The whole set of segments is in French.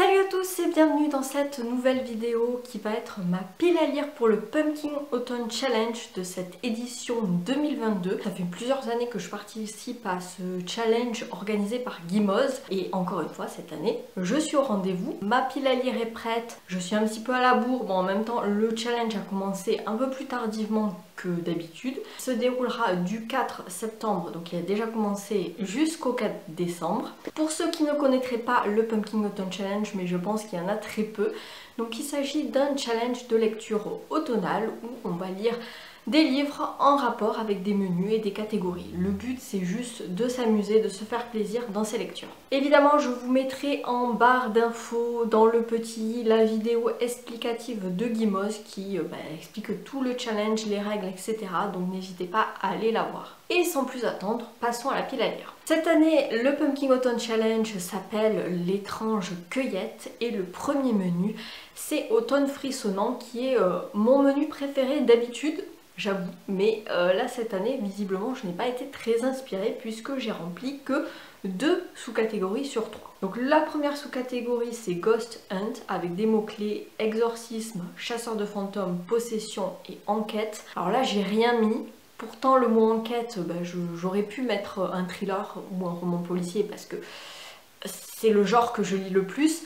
Salut à tous et bienvenue dans cette nouvelle vidéo qui va être ma pile à lire pour le Pumpkin Autumn Challenge de cette édition 2022. Ça fait plusieurs années que je participe à ce challenge organisé par Gimoz et encore une fois cette année je suis au rendez-vous. Ma pile à lire est prête, je suis un petit peu à la bourre, bon en même temps le challenge a commencé un peu plus tardivement que d'habitude. Il se déroulera du 4 septembre, donc il a déjà commencé jusqu'au 4 décembre. Pour ceux qui ne connaîtraient pas le Pumpkin Autumn Challenge, mais je pense qu'il y en a très peu, donc il s'agit d'un challenge de lecture automnale où on va lire des livres en rapport avec des menus et des catégories. Le but c'est juste de s'amuser, de se faire plaisir dans ces lectures. Évidemment je vous mettrai en barre d'infos dans le petit la vidéo explicative de Gimoz qui explique tout le challenge, les règles, etc. Donc n'hésitez pas à aller la voir. Et sans plus attendre, passons à la pile à lire. Cette année, le Pumpkin Autumn Challenge s'appelle l'étrange cueillette et le premier menu c'est Automne frissonnant qui est mon menu préféré d'habitude. J'avoue, mais là cette année visiblement je n'ai pas été très inspirée puisque j'ai rempli que 2 sous-catégories sur 3. Donc la première sous-catégorie c'est Ghost Hunt avec des mots-clés exorcisme, chasseur de fantômes, possession et enquête. Alors là j'ai rien mis, pourtant le mot enquête j'aurais pu mettre un thriller ou un roman policier parce que c'est le genre que je lis le plus.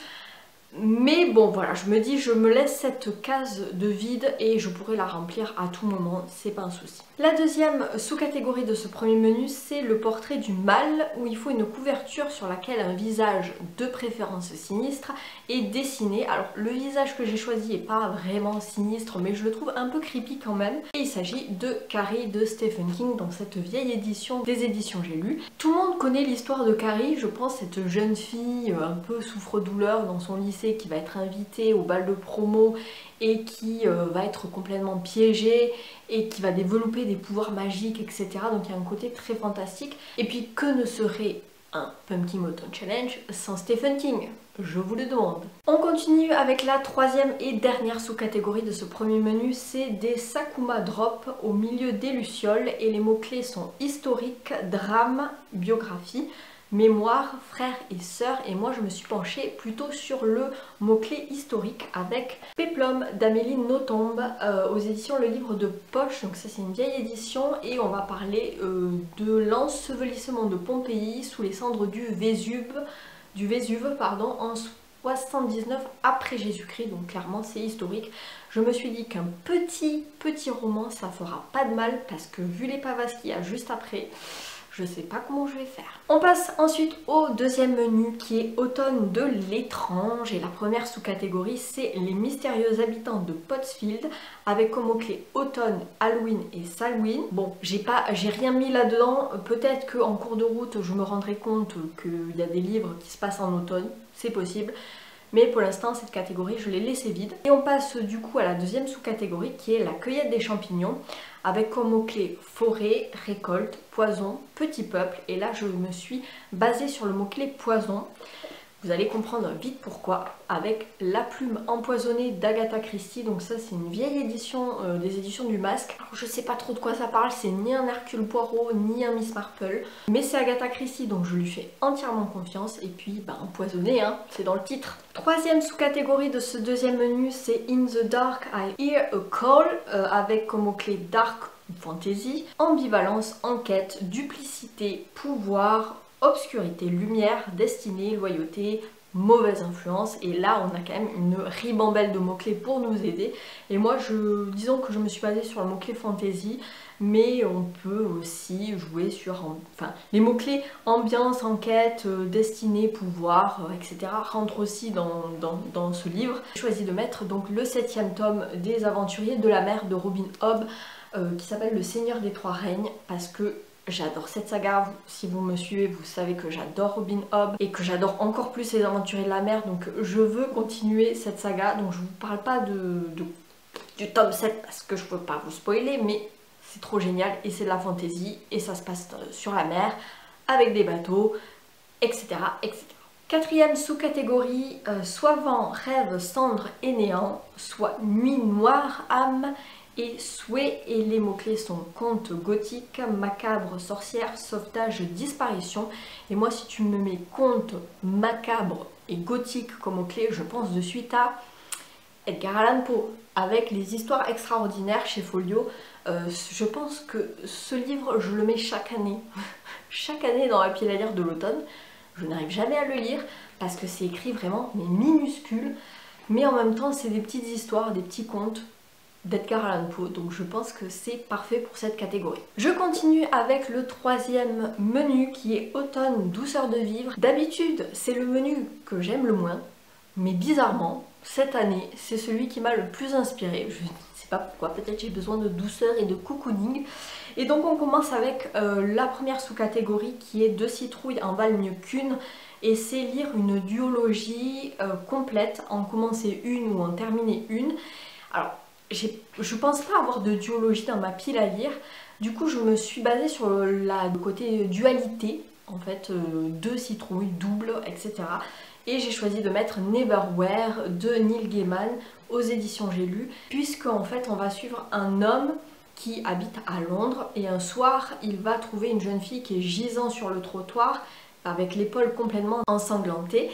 Mais bon voilà, je me dis je me laisse cette case de vide et je pourrais la remplir à tout moment, c'est pas un souci. La deuxième sous-catégorie de ce premier menu c'est le portrait du mal où il faut une couverture sur laquelle un visage de préférence sinistre est dessiné. Alors le visage que j'ai choisi est pas vraiment sinistre mais je le trouve un peu creepy quand même. Et il s'agit de Carrie de Stephen King dans cette vieille édition des éditions J'ai lu. Tout le monde connaît l'histoire de Carrie, je pense, cette jeune fille un peu souffre-douleur dans son lycée qui va être invitée au bal de promo et qui va être complètement piégée et qui va développer des pouvoirs magiques, etc. Donc il y a un côté très fantastique. Et puis que ne serait un Pumpkin Autumn Challenge sans Stephen King? Je vous le demande. On continue avec la troisième et dernière sous-catégorie de ce premier menu, c'est des Sakuma Drop au milieu des lucioles et les mots-clés sont historique, drame, biographie, mémoire, frères et sœurs, et moi je me suis penchée plutôt sur le mot-clé historique avec Péplum d'Amélie Nothomb aux éditions Le Livre de Poche. Donc ça c'est une vieille édition et on va parler de l'ensevelissement de Pompéi sous les cendres du Vésuve en 79 après Jésus-Christ, donc clairement c'est historique. Je me suis dit qu'un petit roman ça fera pas de mal parce que vu les pavasses qu'il y a juste après, je sais pas comment je vais faire. On passe ensuite au deuxième menu qui est Automne de l'étrange et la première sous-catégorie c'est les mystérieux habitants de Pottsfield avec comme mot-clé automne, Halloween et Samhain. Bon, j'ai rien mis là-dedans, peut-être qu'en cours de route je me rendrai compte qu'il y a des livres qui se passent en automne, c'est possible. Mais pour l'instant cette catégorie je l'ai laissée vide. Et on passe du coup à la deuxième sous-catégorie qui est la cueillette des champignons avec comme mot-clé forêt, récolte, poison, petit peuple. Et là je me suis basée sur le mot-clé poison. Vous allez comprendre vite pourquoi, avec La plume empoisonnée d'Agatha Christie. Donc ça c'est une vieille édition des éditions du Masque. Alors, je sais pas trop de quoi ça parle, c'est ni un Hercule Poirot ni un Miss Marple. Mais c'est Agatha Christie donc je lui fais entièrement confiance. Et puis empoisonné, hein, c'est dans le titre. Troisième sous-catégorie de ce deuxième menu c'est In the Dark I Hear a Call avec comme mot-clé dark ou fantasy, ambivalence, enquête, duplicité, pouvoir, obscurité, lumière, destinée, loyauté, mauvaise influence. Et là on a quand même une ribambelle de mots-clés pour nous aider. Et moi disons que je me suis basée sur le mot-clé fantasy, mais on peut aussi jouer sur les mots-clés ambiance, enquête, destinée, pouvoir, etc. rentrent aussi dans ce livre. J'ai choisi de mettre donc le 7e tome des Aventuriers de la mer de Robin Hobb qui s'appelle Le Seigneur des Trois Règnes parce que j'adore cette saga. Si vous me suivez vous savez que j'adore Robin Hobb et que j'adore encore plus les Aventuriers de la mer, donc je veux continuer cette saga. Donc je vous parle pas du tome 7 parce que je peux pas vous spoiler, mais c'est trop génial et c'est de la fantaisie et ça se passe sur la mer avec des bateaux, etc. etc. Quatrième sous-catégorie, soit vent, rêve, cendre et néant, soit nuit noire, âme et souhait. Et les mots-clés sont conte gothique, macabre, sorcière, sauvetage, disparition. Et moi si tu me mets conte, macabre et gothique comme mot-clé, je pense de suite à Edgar Allan Poe, avec les histoires extraordinaires chez Folio. Je pense que ce livre, je le mets chaque année. Chaque année dans la pile à lire de l'automne. Je n'arrive jamais à le lire parce que c'est écrit vraiment mais minuscule. Mais en même temps, c'est des petites histoires, des petits contes d'Edgar Allan Poe, donc je pense que c'est parfait pour cette catégorie. Je continue avec le troisième menu qui est Automne, douceur de vivre. D'habitude, c'est le menu que j'aime le moins, mais bizarrement, cette année, c'est celui qui m'a le plus inspiré. Je ne sais pas pourquoi, peut-être j'ai besoin de douceur et de cocooning. Et donc on commence avec la première sous-catégorie qui est Deux citrouilles en valent mieux qu'une. Et c'est lire une duologie complète, en commencer une ou en terminer une. Alors, je pense pas avoir de duologie dans ma pile à lire, du coup je me suis basée sur le côté dualité, en fait, deux citrouilles, double, etc. Et j'ai choisi de mettre Neverwhere de Neil Gaiman aux éditions J'ai lu, puisque en fait on va suivre un homme qui habite à Londres et un soir il va trouver une jeune fille qui est gisant sur le trottoir avec l'épaule complètement ensanglantée.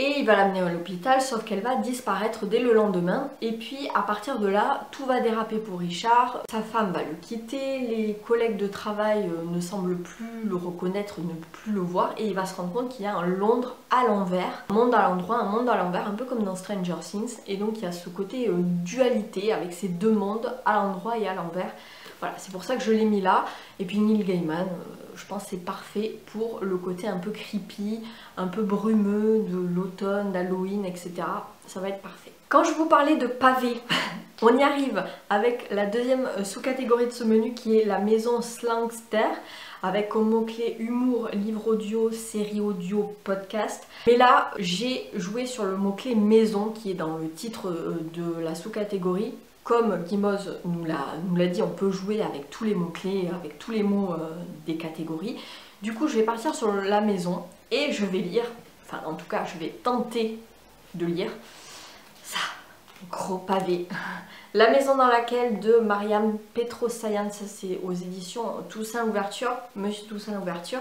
Et il va l'amener à l'hôpital, sauf qu'elle va disparaître dès le lendemain. Et puis à partir de là, tout va déraper pour Richard. Sa femme va le quitter, les collègues de travail ne semblent plus le reconnaître, ne plus le voir. Et il va se rendre compte qu'il y a un Londres à l'envers. Un monde à l'endroit, un monde à l'envers, un peu comme dans Stranger Things. Et donc il y a ce côté dualité avec ces deux mondes, à l'endroit et à l'envers. Voilà, c'est pour ça que je l'ai mis là. Et puis Neil Gaiman, je pense que c'est parfait pour le côté un peu creepy, un peu brumeux de l'automne, d'Halloween, etc. Ça va être parfait. Quand je vous parlais de pavé, on y arrive avec la deuxième sous-catégorie de ce menu qui est la maison Slangster, avec comme mot-clé humour, livre audio, série audio, podcast. Mais là, j'ai joué sur le mot-clé maison qui est dans le titre de la sous-catégorie. Comme Gimoz nous l'a dit, on peut jouer avec tous les mots-clés, avec tous les mots des catégories. Du coup, je vais partir sur la maison et je vais lire, enfin en tout cas, je vais tenter de lire ça, gros pavé. La maison dans laquelle de Mariam Petrosyan, ça c'est aux éditions Toussaint Louverture, Monsieur Toussaint Louverture,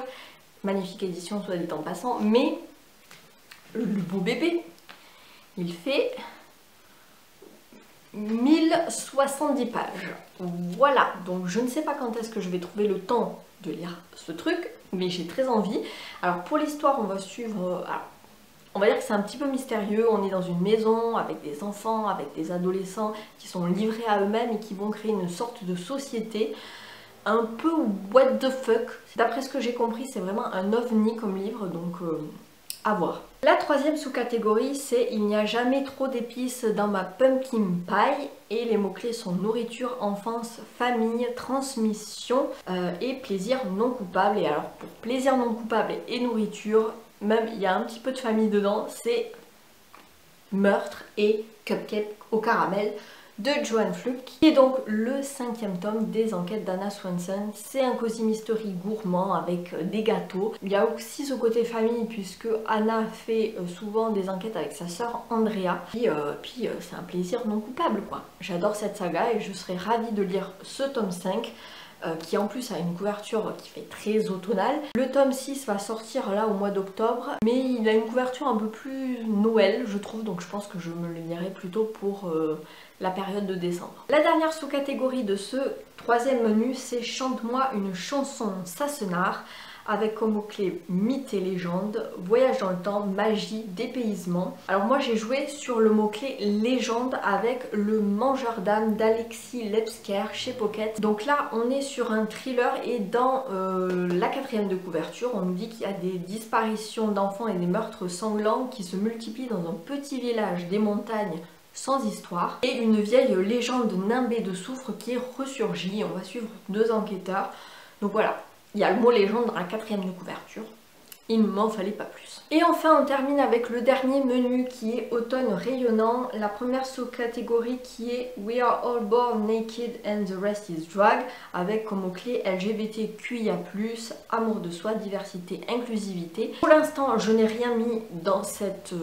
magnifique édition soit dit en passant, mais le beau bébé, il fait 1070 pages. Voilà, donc je ne sais pas quand est-ce que je vais trouver le temps de lire ce truc, mais j'ai très envie. Alors pour l'histoire, on va suivre... Alors, on va dire que c'est un petit peu mystérieux. On est dans une maison avec des enfants, avec des adolescents qui sont livrés à eux-mêmes et qui vont créer une sorte de société un peu what the fuck. D'après ce que j'ai compris, c'est vraiment un ovni comme livre, donc à voir. La troisième sous-catégorie, c'est il n'y a jamais trop d'épices dans ma pumpkin pie. Et les mots-clés sont nourriture, enfance, famille, transmission et plaisir non coupable. Et alors pour plaisir non coupable et nourriture, même il y a un petit peu de famille dedans, c'est Meurtre et Cupcake au caramel de Joanne Fluke, qui est donc le 5e tome des enquêtes d'Anna Swanson. C'est un cosy mystery gourmand avec des gâteaux. Il y a aussi ce côté famille puisque Anna fait souvent des enquêtes avec sa sœur Andrea. Puis c'est un plaisir non coupable quoi. J'adore cette saga et je serais ravie de lire ce tome 5. Qui en plus a une couverture qui fait très automnale. Le tome 6 va sortir là au mois d'octobre, mais il a une couverture un peu plus Noël je trouve, donc je pense que je me le lirai plutôt pour la période de décembre. La dernière sous-catégorie de ce troisième menu, c'est Chante-moi une chanson Sassenard, avec comme mot-clé mythe et légende, voyage dans le temps, magie, dépaysement. Alors moi j'ai joué sur le mot-clé légende avec le Mangeur d'âme d'Alexis Lepsker chez Pocket. Donc là on est sur un thriller et dans la 4e de couverture on nous dit qu'il y a des disparitions d'enfants et des meurtres sanglants qui se multiplient dans un petit village des montagnes sans histoire et une vieille légende nimbée de soufre qui est ressurgie. On va suivre 2 enquêteurs. Donc voilà. Il y a le mot légende dans la 4e de couverture. Il ne m'en fallait pas plus. Et enfin on termine avec le dernier menu qui est automne rayonnant. La première sous-catégorie qui est We are all born naked and the rest is drag, avec comme mot-clé LGBTQIA+, amour de soi, diversité, inclusivité. Pour l'instant je n'ai rien mis dans cette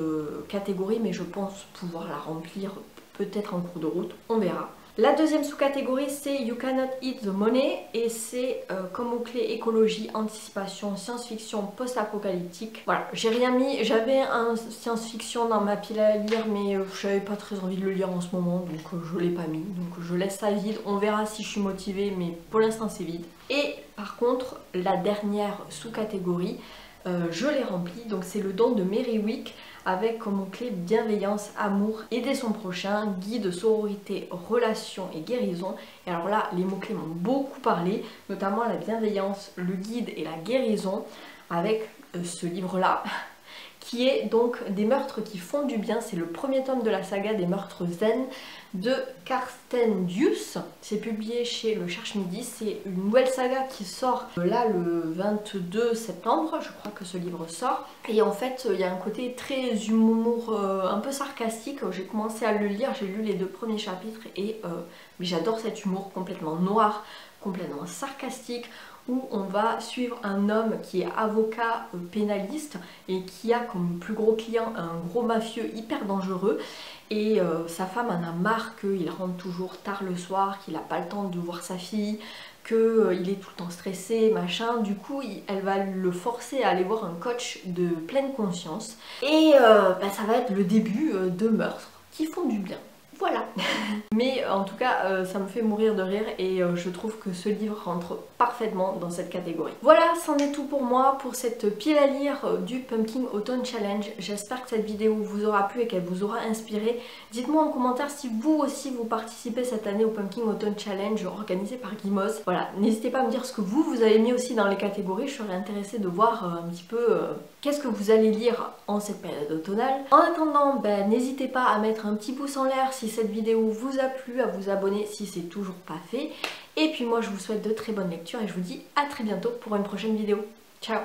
catégorie mais je pense pouvoir la remplir peut-être en cours de route, on verra. La deuxième sous-catégorie c'est You Cannot Eat the Money et c'est comme mot-clé écologie, anticipation, science-fiction, post-apocalyptique. Voilà, j'ai rien mis, j'avais un science-fiction dans ma pile à lire mais j'avais pas très envie de le lire en ce moment donc je l'ai pas mis. Donc je laisse ça vide, on verra si je suis motivée mais pour l'instant c'est vide. Et par contre la dernière sous-catégorie, je l'ai remplie, donc c'est le don de Merryweek avec comme mot-clé bienveillance, amour, aider son prochain, guide, sororité, relation et guérison. Et alors là, les mots-clés m'ont beaucoup parlé, notamment la bienveillance, le guide et la guérison, avec ce livre-là, qui est donc Des meurtres qui font du bien. C'est le premier tome de la saga des meurtres zen de Carsten Duse. C'est publié chez Le Cherche Midi. C'est une nouvelle saga qui sort là le 22 septembre, je crois que ce livre sort. Et en fait, il y a un côté très humour, un peu sarcastique. J'ai commencé à le lire, j'ai lu les 2 premiers chapitres et j'adore cet humour complètement noir, complètement sarcastique, où on va suivre un homme qui est avocat pénaliste et qui a comme plus gros client un gros mafieux hyper dangereux. Et sa femme en a marre qu'il rentre toujours tard le soir, qu'il n'a pas le temps de voir sa fille, qu'il est tout le temps stressé, machin. Du coup, elle va le forcer à aller voir un coach de pleine conscience. Et ça va être le début de meurtres qui font du bien. Voilà. Mais en tout cas, ça me fait mourir de rire et je trouve que ce livre rentre parfaitement dans cette catégorie. Voilà, c'en est tout pour moi pour cette pile à lire du Pumpkin Autumn Challenge. J'espère que cette vidéo vous aura plu et qu'elle vous aura inspiré. Dites-moi en commentaire si vous aussi vous participez cette année au Pumpkin Autumn Challenge organisé par Gimos. Voilà, n'hésitez pas à me dire ce que vous avez mis aussi dans les catégories. Je serais intéressée de voir un petit peu qu'est-ce que vous allez lire en cette période automnale. En attendant, n'hésitez pas à mettre un petit pouce en l'air si cette vidéo vous a plu, à vous abonner si c'est toujours pas fait. Et puis moi je vous souhaite de très bonnes lectures et je vous dis à très bientôt pour une prochaine vidéo. Ciao!